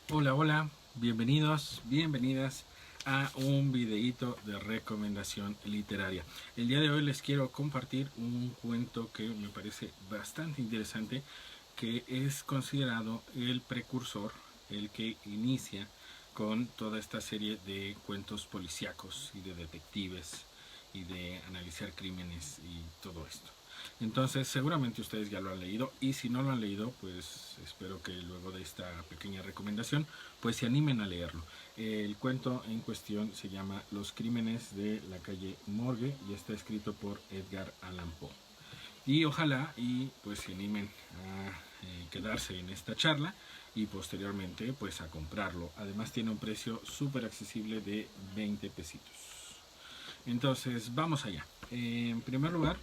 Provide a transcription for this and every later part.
Hola, hola, bienvenidos, bienvenidas a un videíto de recomendación literaria. El día de hoy les quiero compartir un cuento que me parece bastante interesante, que es considerado el precursor, el que inicia con toda esta serie de cuentos policíacos y de detectives y de analizar crímenes y todo esto. Entonces seguramente ustedes ya lo han leído y si no lo han leído pues espero que luego de esta pequeña recomendación pues se animen a leerlo. El cuento en cuestión se llama Los crímenes de la calle Morgue y está escrito por Edgar Allan Poe. Y ojalá y pues se animen a quedarse en esta charla y posteriormente pues a comprarlo. Además tiene un precio súper accesible de 20 pesitos. Entonces, vamos allá. En primer lugar,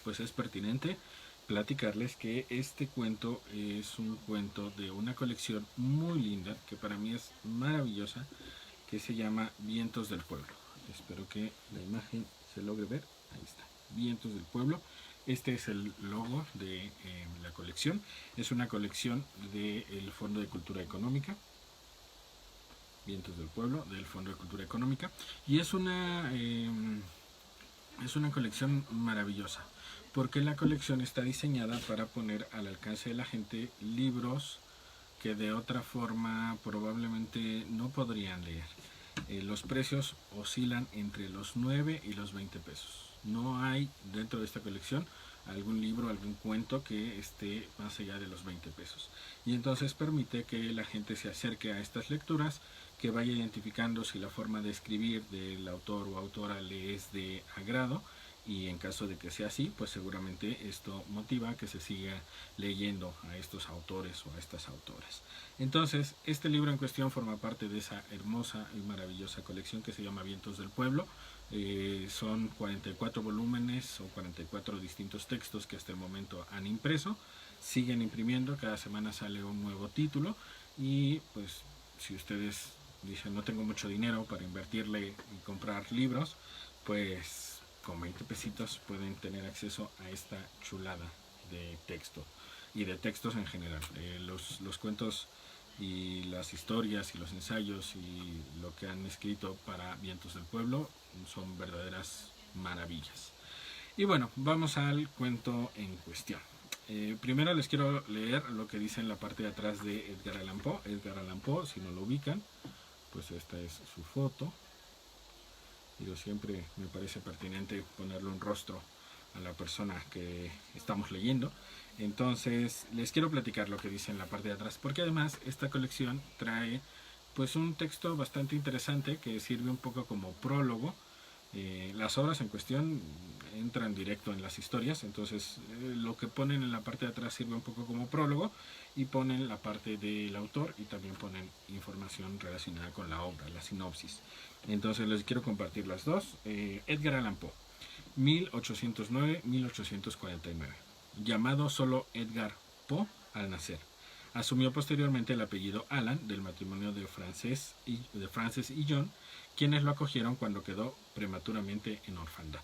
pues es pertinente platicarles que este cuento es un cuento de una colección muy linda, que para mí es maravillosa, que se llama Vientos del Pueblo. Espero que la imagen se logre ver. Ahí está. Vientos del Pueblo. Este es el logo de la colección. Es una colección del Fondo de Cultura Económica. Vientos del Pueblo, del Fondo de Cultura Económica. Y es una colección maravillosa, porque la colección está diseñada para poner al alcance de la gente libros que de otra forma probablemente no podrían leer. Los precios oscilan entre los 9 y los 20 pesos. No hay dentro de esta colección algún libro, algún cuento que esté más allá de los 20 pesos. Y entonces permite que la gente se acerque a estas lecturas, que vaya identificando si la forma de escribir del autor o autora le es de agrado, y en caso de que sea así, pues seguramente esto motiva a que se siga leyendo a estos autores o a estas autoras. Entonces, este libro en cuestión forma parte de esa hermosa y maravillosa colección que se llama Vientos del Pueblo. Son 44 volúmenes o 44 distintos textos que hasta el momento han impreso. Siguen imprimiendo, cada semana sale un nuevo título y pues si ustedes dicen no tengo mucho dinero para invertirle y comprar libros, pues con 20 pesitos pueden tener acceso a esta chulada de texto y de textos en general. Los cuentos y las historias y los ensayos y lo que han escrito para Vientos del Pueblo son verdaderas maravillas. Y bueno, vamos al cuento en cuestión. Primero les quiero leer lo que dice en la parte de atrás de Edgar Allan Poe. Edgar Allan Poe, si no lo ubican, pues esta es su foto. Digo, siempre me parece pertinente ponerle un rostro a la persona que estamos leyendo. Entonces, les quiero platicar lo que dice en la parte de atrás, porque además esta colección trae pues un texto bastante interesante que sirve un poco como prólogo. Las obras en cuestión entran directo en las historias, entonces lo que ponen en la parte de atrás sirve un poco como prólogo y ponen la parte del autor y también ponen información relacionada con la obra, la sinopsis. Entonces les quiero compartir las dos. Edgar Allan Poe, 1809-1849, llamado solo Edgar Poe al nacer. Asumió posteriormente el apellido Allan del matrimonio de Frances y John, quienes lo acogieron cuando quedó prematuramente en orfandad.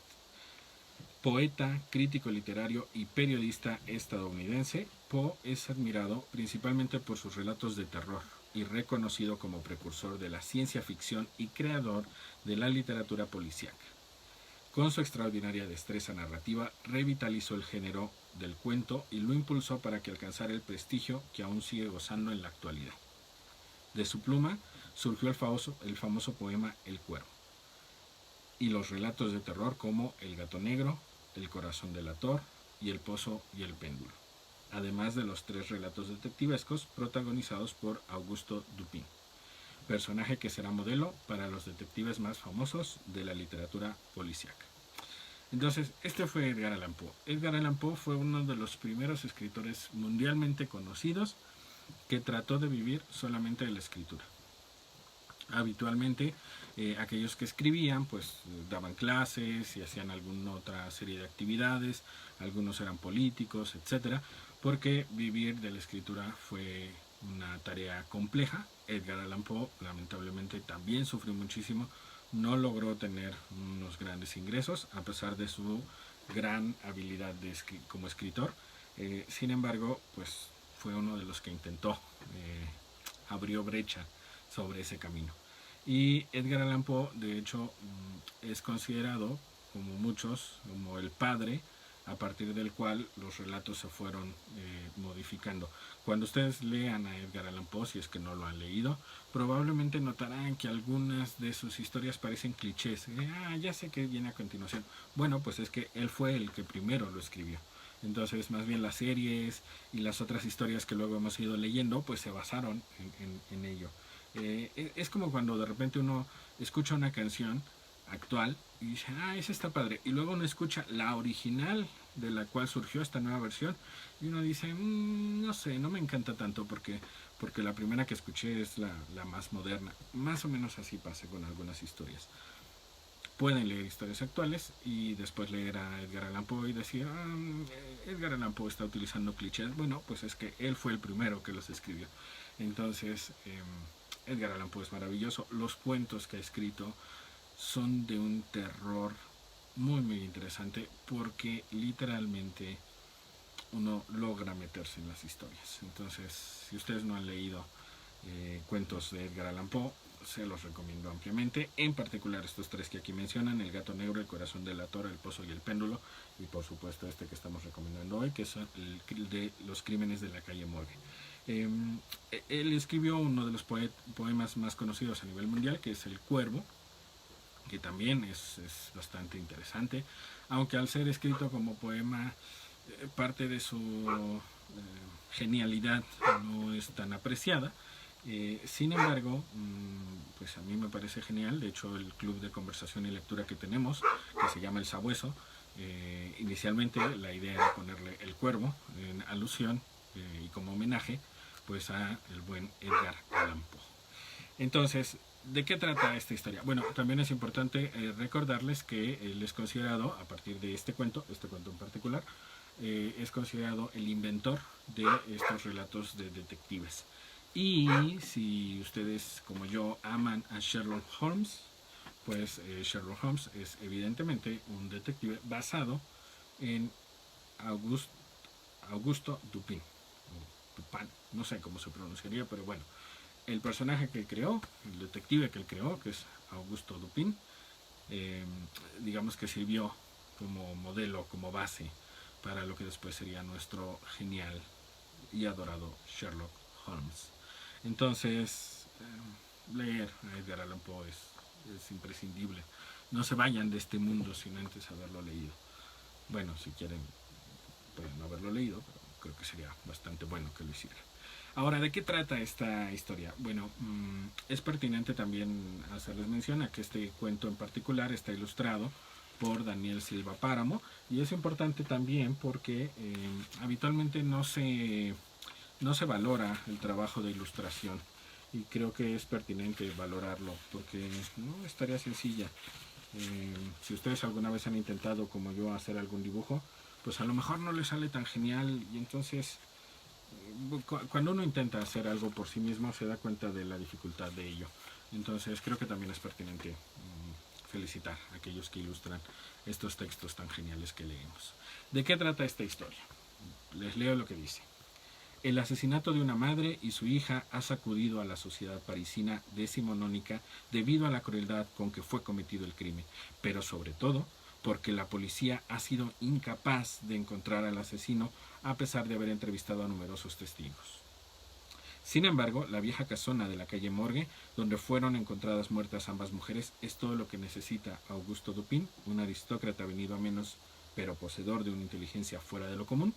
Poeta, crítico literario y periodista estadounidense, Poe es admirado principalmente por sus relatos de terror y reconocido como precursor de la ciencia ficción y creador de la literatura policíaca. Con su extraordinaria destreza narrativa, revitalizó el género del cuento y lo impulsó para que alcanzara el prestigio que aún sigue gozando en la actualidad. De su pluma surgió el famoso poema El Cuervo y los relatos de terror como El Gato Negro, El Corazón delator y El Pozo y el Péndulo, además de los 3 relatos detectivescos protagonizados por Augusto Dupin, personaje que será modelo para los detectives más famosos de la literatura policíaca. Entonces, este fue Edgar Allan Poe. Edgar Allan Poe fue uno de los primeros escritores mundialmente conocidos que trató de vivir solamente de la escritura. Habitualmente aquellos que escribían pues daban clases y hacían alguna otra serie de actividades, algunos eran políticos, etcétera, porque vivir de la escritura fue una tarea compleja. Edgar Allan Poe lamentablemente también sufrió muchísimo, no logró tener unos grandes ingresos a pesar de su gran habilidad como escritor. Sin embargo, pues fue uno de los que intentó abrió brecha sobre ese camino. Y Edgar Allan Poe, de hecho, es considerado, como muchos, como el padre a partir del cual los relatos se fueron modificando. Cuando ustedes lean a Edgar Allan Poe, si es que no lo han leído, probablemente notarán que algunas de sus historias parecen clichés. Ya sé que viene a continuación. Bueno, pues es que él fue el que primero lo escribió. Entonces, más bien las series y las otras historias que luego hemos ido leyendo, pues se basaron en ello. Es como cuando de repente uno escucha una canción actual y dice, esa está padre. Y luego uno escucha la original de la cual surgió esta nueva versión y uno dice, no sé, no me encanta tanto porque la primera que escuché es la más moderna. Más o menos así pasa con algunas historias. Pueden leer historias actuales y después leer a Edgar Allan Poe y decir, Edgar Allan Poe está utilizando clichés. Bueno, pues es que él fue el primero que los escribió. Entonces, Edgar Allan Poe es maravilloso. Los cuentos que ha escrito son de un terror muy muy interesante porque literalmente uno logra meterse en las historias. Entonces, si ustedes no han leído cuentos de Edgar Allan Poe, se los recomiendo ampliamente, en particular estos tres que aquí mencionan: El gato negro, El corazón de la tora, El pozo y el péndulo, y por supuesto este que estamos recomendando hoy, que es el de Los crímenes de la calle Morgue. Él escribió uno de los poemas más conocidos a nivel mundial, que es El Cuervo, que también es bastante interesante, aunque al ser escrito como poema, parte de su genialidad no es tan apreciada. Sin embargo, pues a mí me parece genial. De hecho, el club de conversación y lectura que tenemos, que se llama El Sabueso, inicialmente la idea era ponerle El Cuervo en alusión y como homenaje pues a el buen Edgar Allan Poe. Entonces, ¿de qué trata esta historia? Bueno, también es importante recordarles que él es considerado, a partir de este cuento en particular, es considerado el inventor de estos relatos de detectives. Y si ustedes, como yo, aman a Sherlock Holmes, pues Sherlock Holmes es evidentemente un detective basado en Augusto Dupin, o Dupin, no sé cómo se pronunciaría, pero bueno, el personaje que él creó, el detective que él creó, que es Augusto Dupin, digamos que sirvió como modelo, como base para lo que después sería nuestro genial y adorado Sherlock Holmes. Entonces, leer a Edgar Allan Poe es imprescindible. No se vayan de este mundo sin antes haberlo leído. Bueno, si quieren, pueden no haberlo leído, pero creo que sería bastante bueno que lo hicieran. Ahora, ¿de qué trata esta historia? Bueno, es pertinente también hacerles mención a que este cuento en particular está ilustrado por Daniel Silva Páramo, y es importante también porque habitualmente no se valora el trabajo de ilustración, y creo que es pertinente valorarlo porque no es tarea sencilla. Si ustedes alguna vez han intentado, como yo, hacer algún dibujo, pues a lo mejor no les sale tan genial, y entonces cuando uno intenta hacer algo por sí mismo se da cuenta de la dificultad de ello. Entonces creo que también es pertinente felicitar a aquellos que ilustran estos textos tan geniales que leemos. ¿De qué trata esta historia? Les leo lo que dice. El asesinato de una madre y su hija ha sacudido a la sociedad parisina decimonónica debido a la crueldad con que fue cometido el crimen, pero sobre todo porque la policía ha sido incapaz de encontrar al asesino a pesar de haber entrevistado a numerosos testigos. Sin embargo, la vieja casona de la calle Morgue, donde fueron encontradas muertas ambas mujeres, es todo lo que necesita Augusto Dupin, un aristócrata venido a menos, pero poseedor de una inteligencia fuera de lo común,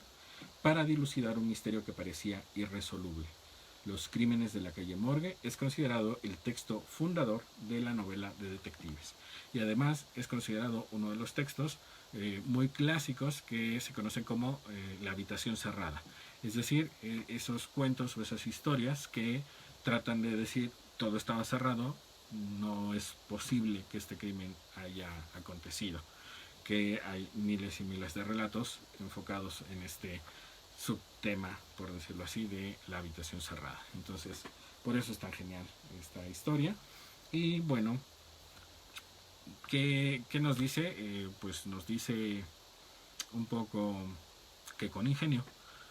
para dilucidar un misterio que parecía irresoluble. Los crímenes de la calle Morgue es considerado el texto fundador de la novela de detectives, y además es considerado uno de los textos muy clásicos que se conocen como la habitación cerrada, es decir, esos cuentos o esas historias que tratan de decir todo estaba cerrado, no es posible que este crimen haya acontecido, que hay miles y miles de relatos enfocados en este subtema, por decirlo así, de la habitación cerrada. Entonces, por eso es tan genial esta historia. Y bueno, ¿qué nos dice? Pues nos dice un poco que con ingenio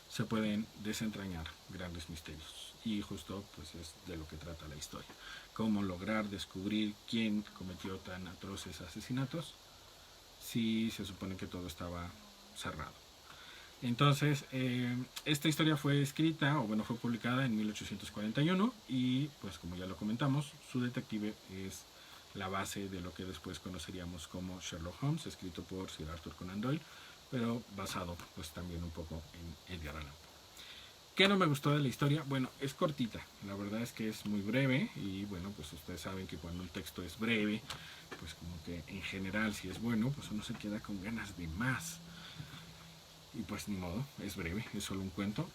se pueden desentrañar grandes misterios. Y justo pues es de lo que trata la historia. Cómo lograr descubrir quién cometió tan atroces asesinatos si se supone que todo estaba cerrado. Entonces, esta historia fue escrita, o bueno, fue publicada en 1841 y pues como ya lo comentamos, su detective es la base de lo que después conoceríamos como Sherlock Holmes, escrito por Sir Arthur Conan Doyle, pero basado pues también un poco en Edgar Allan Poe. ¿Qué no me gustó de la historia? Bueno, es cortita, la verdad es que es muy breve y bueno, pues ustedes saben que cuando un texto es breve, pues como que en general si es bueno, pues uno se queda con ganas de más. Y pues ni modo, es breve, es solo un cuento.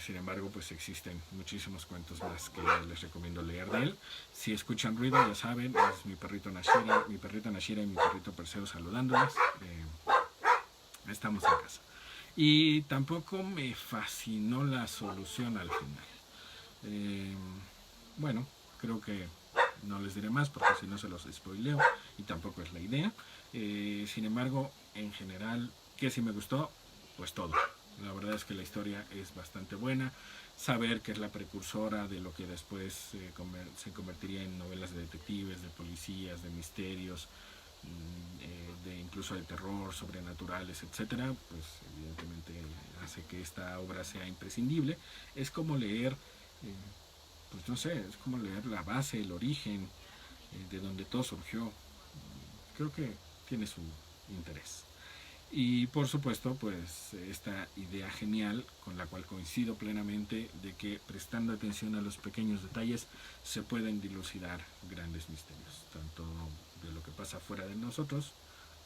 Sin embargo, pues existen muchísimos cuentos más que les recomiendo leer de él. Si escuchan ruido, ya saben, es mi perrita Nashira y mi perrito Perseo saludándoles. Estamos en casa. Y tampoco me fascinó la solución al final. Bueno, creo que no les diré más porque si no se los spoileo y tampoco es la idea. Sin embargo, en general, ¿qué sí me gustó? Pues todo. La verdad es que la historia es bastante buena. Saber que es la precursora de lo que después se convertiría en novelas de detectives, de policías, de misterios, de incluso de terror, sobrenaturales, etcétera, pues evidentemente hace que esta obra sea imprescindible. Es como leer, pues no sé, es como leer la base, el origen, de donde todo surgió. Creo que tiene su interés. Y por supuesto, pues esta idea genial con la cual coincido plenamente de que prestando atención a los pequeños detalles se pueden dilucidar grandes misterios, tanto de lo que pasa fuera de nosotros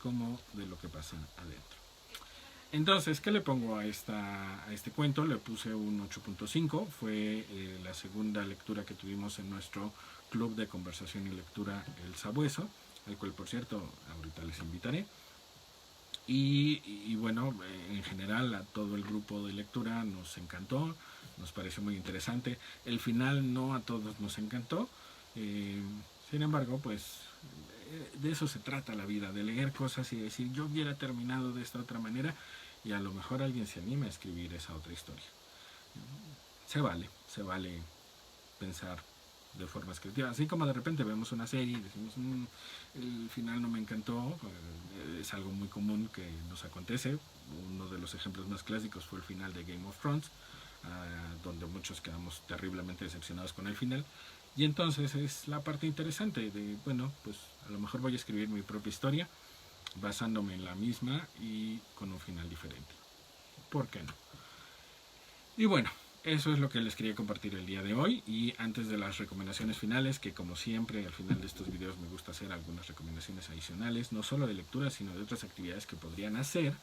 como de lo que pasa adentro. Entonces, ¿qué le pongo a este cuento? Le puse un 8.5, fue la segunda lectura que tuvimos en nuestro club de conversación y lectura El Sabueso, al cual por cierto ahorita les invitaré. Y bueno, en general a todo el grupo de lectura nos encantó, nos pareció muy interesante. El final no a todos nos encantó, sin embargo, pues de eso se trata la vida, de leer cosas y decir yo hubiera terminado de esta otra manera y a lo mejor alguien se anima a escribir esa otra historia. Se vale pensar de formas creativas. Así como de repente vemos una serie y decimos, el final no me encantó, es algo muy común que nos acontece. Uno de los ejemplos más clásicos fue el final de Game of Thrones, donde muchos quedamos terriblemente decepcionados con el final. Y entonces es la parte interesante de, bueno, pues a lo mejor voy a escribir mi propia historia basándome en la misma y con un final diferente. ¿Por qué no? Y bueno, eso es lo que les quería compartir el día de hoy. Y antes de las recomendaciones finales, que como siempre al final de estos videos me gusta hacer algunas recomendaciones adicionales, no solo de lectura, sino de otras actividades que podrían hacer,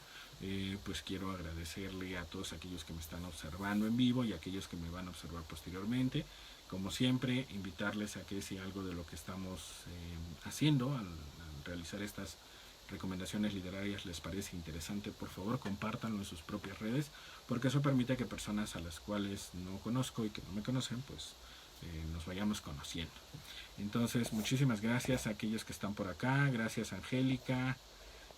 pues quiero agradecerle a todos aquellos que me están observando en vivo y a aquellos que me van a observar posteriormente. Como siempre, invitarles a que si algo de lo que estamos haciendo al realizar estas recomendaciones literarias les parece interesante, por favor compártanlo en sus propias redes, porque eso permite que personas a las cuales no conozco y que no me conocen, pues nos vayamos conociendo. Entonces, muchísimas gracias a aquellos que están por acá. Gracias Angélica,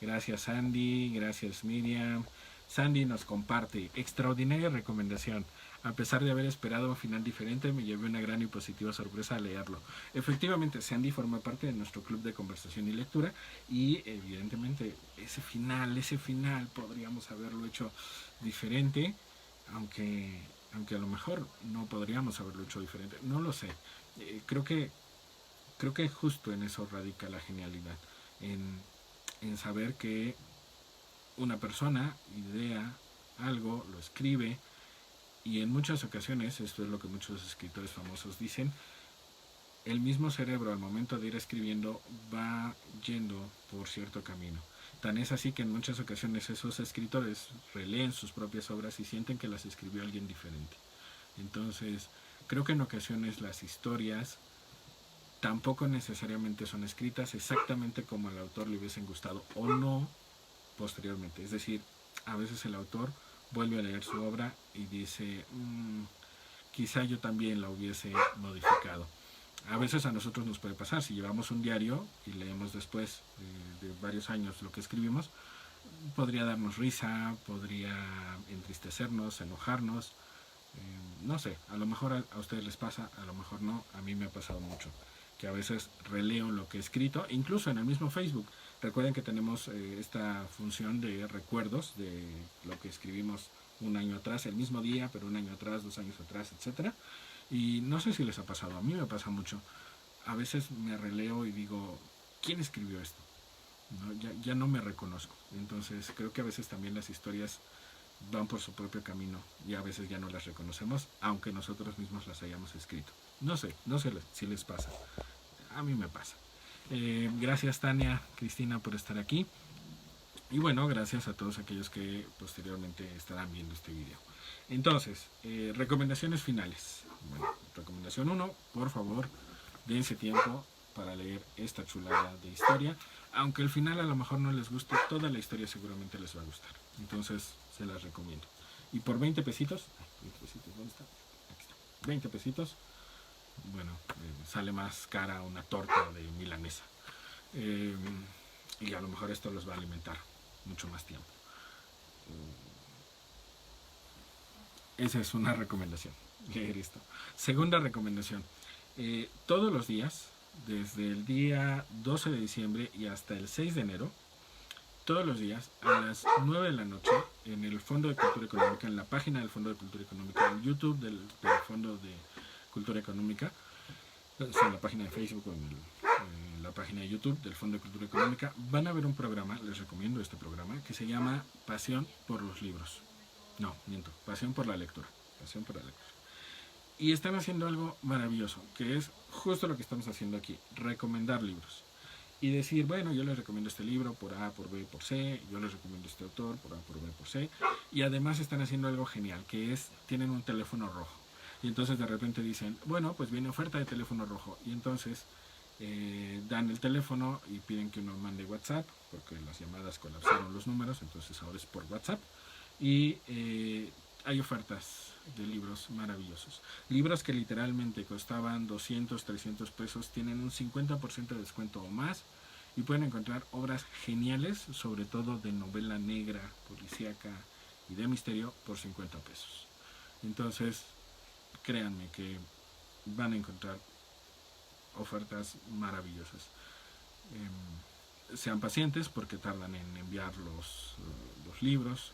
gracias Sandy, gracias Miriam. Sandy nos comparte, extraordinaria recomendación. A pesar de haber esperado un final diferente, me llevé una gran y positiva sorpresa al leerlo. Efectivamente, Sandy forma parte de nuestro club de conversación y lectura y evidentemente ese final podríamos haberlo hecho diferente, aunque a lo mejor no podríamos haberlo hecho diferente. No lo sé. Creo que justo en eso radica la genialidad, en saber que una persona idea algo, lo escribe, y en muchas ocasiones, esto es lo que muchos escritores famosos dicen, el mismo cerebro al momento de ir escribiendo va yendo por cierto camino. Tan es así que en muchas ocasiones esos escritores releen sus propias obras y sienten que las escribió alguien diferente. Entonces, creo que en ocasiones las historias tampoco necesariamente son escritas exactamente como al autor le hubiesen gustado o no posteriormente. Es decir, a veces el autor vuelve a leer su obra y dice, quizá yo también la hubiese modificado. A veces a nosotros nos puede pasar, si llevamos un diario y leemos después de varios años lo que escribimos, podría darnos risa, podría entristecernos, enojarnos, no sé, a lo mejor a ustedes les pasa, a lo mejor no, a mí me ha pasado mucho, que a veces releo lo que he escrito, incluso en el mismo Facebook. Recuerden que tenemos esta función de recuerdos de lo que escribimos un año atrás, el mismo día, pero un año atrás, 2 años atrás, etcétera. Y no sé si les ha pasado, a mí me pasa mucho. A veces me releo y digo, ¿quién escribió esto? ¿No? Ya no me reconozco. Entonces creo que a veces también las historias van por su propio camino y a veces ya no las reconocemos, aunque nosotros mismos las hayamos escrito. No sé si les pasa. A mí me pasa. Gracias Tania, Cristina por estar aquí. Y bueno, gracias a todos aquellos que posteriormente estarán viendo este video. Entonces, recomendaciones finales. Bueno, recomendación 1, por favor, dense tiempo para leer esta chulada de historia. Aunque al final a lo mejor no les guste, toda la historia seguramente les va a gustar. Entonces, se las recomiendo. Y por 20 pesitos, 20 pesitos, ¿dónde está? Aquí está. 20 pesitos, bueno, sale más cara una torta de milanesa. Y a lo mejor esto los va a alimentar mucho más tiempo. Esa es una recomendación, leer esto. Segunda recomendación, todos los días, desde el día 12 de diciembre y hasta el 6 de enero, todos los días a las 9 de la noche en el Fondo de Cultura Económica, en la página del Fondo de Cultura Económica, en YouTube del Fondo de Cultura Económica, en la página de Facebook o en la página de YouTube del Fondo de Cultura Económica, van a ver un programa, les recomiendo este programa, que se llama Pasión por los Libros. No, miento, Pasión por la Lectura. Pasión por la Lectura. Y están haciendo algo maravilloso, que es justo lo que estamos haciendo aquí, recomendar libros. Y decir, bueno, yo les recomiendo este libro por A, por B, por C, yo les recomiendo este autor por A, por B, por C. Y además están haciendo algo genial, que es, tienen un teléfono rojo. Y entonces de repente dicen, bueno, pues viene oferta de teléfono rojo. Y entonces dan el teléfono y piden que uno mande WhatsApp, porque las llamadas colapsaron los números, entonces ahora es por WhatsApp. Y hay ofertas de libros maravillosos. Libros que literalmente costaban 200, 300 pesos, tienen un 50% de descuento o más y pueden encontrar obras geniales, sobre todo de novela negra, policíaca y de misterio por 50 pesos. Entonces, créanme que van a encontrar ofertas maravillosas. Sean pacientes porque tardan en enviar los libros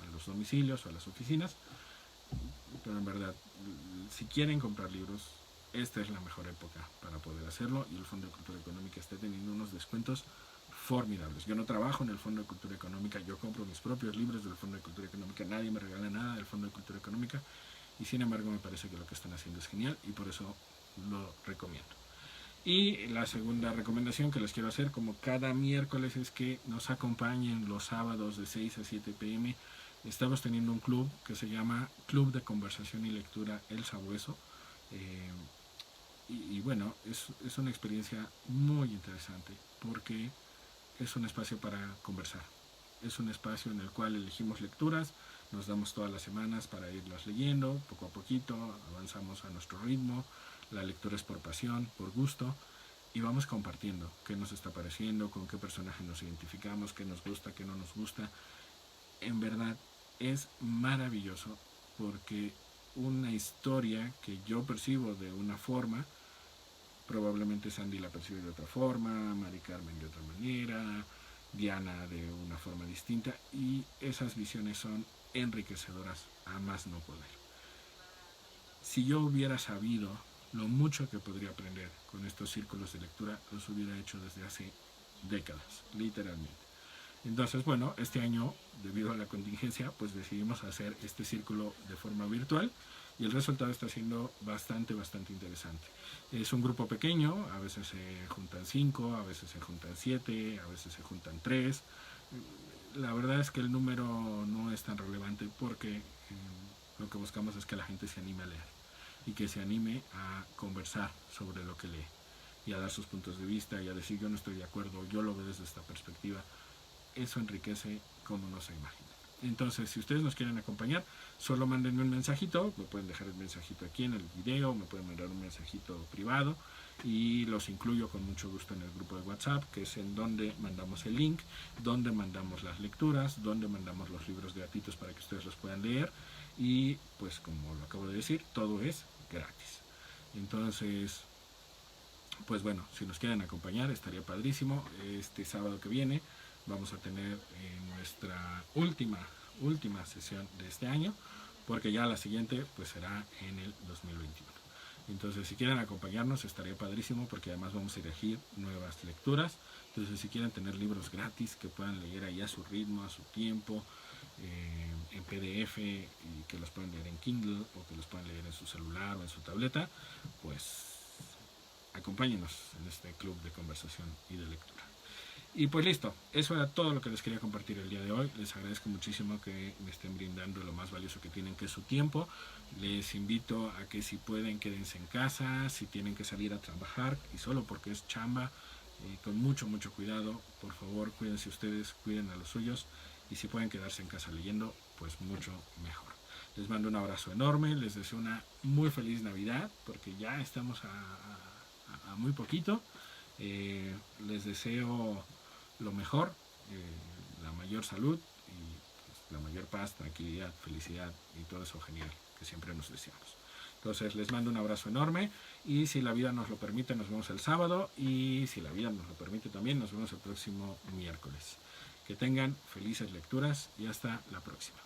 a los domicilios o a las oficinas, pero en verdad, si quieren comprar libros, esta es la mejor época para poder hacerlo y el Fondo de Cultura Económica está teniendo unos descuentos formidables. Yo no trabajo en el Fondo de Cultura Económica, yo compro mis propios libros del Fondo de Cultura Económica, nadie me regala nada del Fondo de Cultura Económica y sin embargo me parece que lo que están haciendo es genial y por eso lo recomiendo. Y la segunda recomendación que les quiero hacer, como cada miércoles, es que nos acompañen los sábados de 6 a 7 pm. Estamos teniendo un club que se llama Club de Conversación y Lectura El Sabueso. Y bueno, es una experiencia muy interesante porque es un espacio para conversar. Es un espacio en el cual elegimos lecturas, nos damos todas las semanas para irlas leyendo, poco a poquito, avanzamos a nuestro ritmo. La lectura es por pasión, por gusto, y vamos compartiendo qué nos está pareciendo, con qué personaje nos identificamos, qué nos gusta, qué no nos gusta. En verdad es maravilloso porque una historia que yo percibo de una forma, probablemente Sandy la percibe de otra forma, Mari Carmen de otra manera, Diana de una forma distinta, y esas visiones son enriquecedoras a más no poder. Si yo hubiera sabido lo mucho que podría aprender con estos círculos de lectura, los hubiera hecho desde hace décadas, literalmente. Entonces, bueno, este año, debido a la contingencia, pues decidimos hacer este círculo de forma virtual y el resultado está siendo bastante interesante. Es un grupo pequeño, a veces se juntan 5, a veces se juntan 7, a veces se juntan 3. La verdad es que el número no es tan relevante porque lo que buscamos es que la gente se anime a leer y que se anime a conversar sobre lo que lee y a dar sus puntos de vista y a decir yo no estoy de acuerdo, yo lo veo desde esta perspectiva. Eso enriquece como no se imagina. Entonces, si ustedes nos quieren acompañar, solo mándenme un mensajito, me pueden dejar el mensajito aquí en el video, me pueden mandar un mensajito privado y los incluyo con mucho gusto en el grupo de WhatsApp, que es en donde mandamos el link, donde mandamos las lecturas, donde mandamos los libros gratuitos para que ustedes los puedan leer y pues como lo acabo de decir, todo es gratis. Entonces, pues bueno, si nos quieren acompañar estaría padrísimo. Este sábado que viene vamos a tener nuestra última sesión de este año, porque ya la siguiente pues será en el 2021. Entonces, si quieren acompañarnos estaría padrísimo, porque además vamos a elegir nuevas lecturas. Entonces, si quieren tener libros gratis que puedan leer ahí a su ritmo, a su tiempo, en PDF, y que los puedan leer en Kindle o que los puedan leer en su celular o en su tableta, pues acompáñenos en este club de conversación y de lectura. Y pues listo, eso era todo lo que les quería compartir el día de hoy. Les agradezco muchísimo que me estén brindando lo más valioso que tienen, que es su tiempo. Les invito a que si pueden quédense en casa, si tienen que salir a trabajar y solo porque es chamba, con mucho cuidado. Por favor, cuídense ustedes, cuiden a los suyos y si pueden quedarse en casa leyendo, pues mucho mejor. Les mando un abrazo enorme, les deseo una muy feliz Navidad, porque ya estamos a muy poquito. Les deseo lo mejor, la mayor salud y pues, la mayor paz, tranquilidad, felicidad y todo eso genial que siempre nos deseamos. Entonces les mando un abrazo enorme y si la vida nos lo permite nos vemos el sábado y si la vida nos lo permite también nos vemos el próximo miércoles. Que tengan felices lecturas y hasta la próxima.